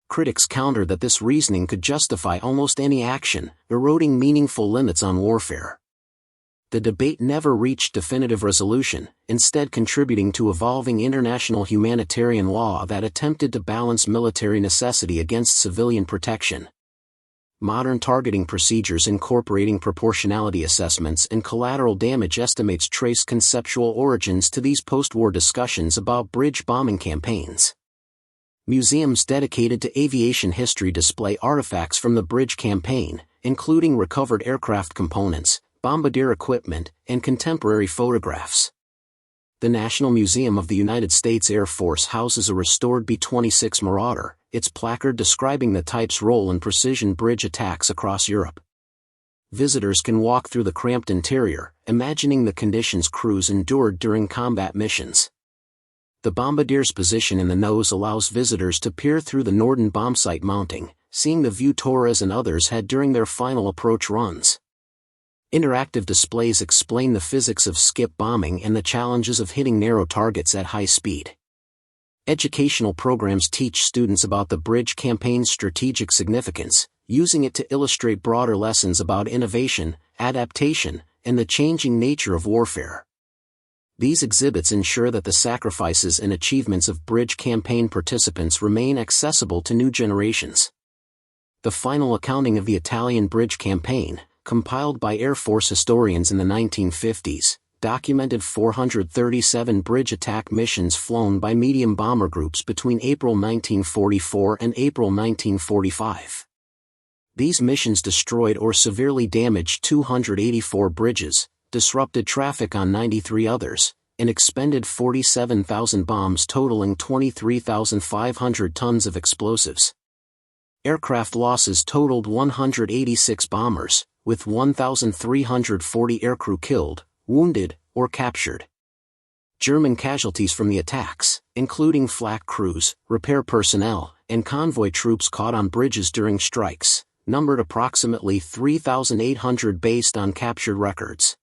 Critics countered that this reasoning could justify almost any action, eroding meaningful limits on warfare. The debate never reached definitive resolution, instead contributing to evolving international humanitarian law that attempted to balance military necessity against civilian protection. Modern targeting procedures incorporating proportionality assessments and collateral damage estimates trace conceptual origins to these post-war discussions about bridge bombing campaigns. Museums dedicated to aviation history display artifacts from the bridge campaign, including recovered aircraft components, bombardier equipment, and contemporary photographs. The National Museum of the United States Air Force houses a restored B-26 Marauder, its placard describing the type's role in precision bridge attacks across Europe. Visitors can walk through the cramped interior, imagining the conditions crews endured during combat missions. The bombardier's position in the nose allows visitors to peer through the Norden bombsight mounting, seeing the view Torres and others had during their final approach runs. Interactive displays explain the physics of skip bombing and the challenges of hitting narrow targets at high speed. Educational programs teach students about the bridge campaign's strategic significance, using it to illustrate broader lessons about innovation, adaptation, and the changing nature of warfare. These exhibits ensure that the sacrifices and achievements of bridge campaign participants remain accessible to new generations. The final accounting of the Italian bridge campaign, compiled by Air Force historians in the 1950s, documented 437 bridge attack missions flown by medium bomber groups between April 1944 and April 1945. These missions destroyed or severely damaged 284 bridges, disrupted traffic on 93 others, and expended 47,000 bombs totaling 23,500 tons of explosives. Aircraft losses totaled 186 bombers, with 1,340 aircrew killed, wounded, or captured. German casualties from the attacks, including flak crews, repair personnel, and convoy troops caught on bridges during strikes, numbered approximately 3,800 based on captured records.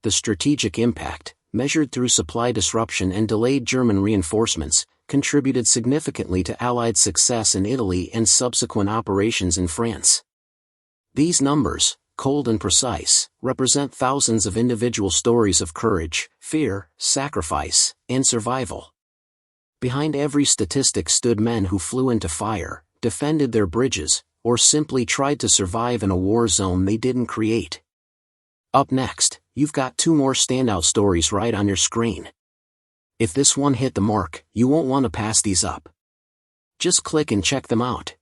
The strategic impact, measured through supply disruption and delayed German reinforcements, contributed significantly to Allied success in Italy and subsequent operations in France. These numbers, cold and precise, represent thousands of individual stories of courage, fear, sacrifice, and survival. Behind every statistic stood men who flew into fire, defended their bridges, or simply tried to survive in a war zone they didn't create. Up next, you've got 2 more standout stories right on your screen. If this one hit the mark, you won't want to pass these up. Just click and check them out.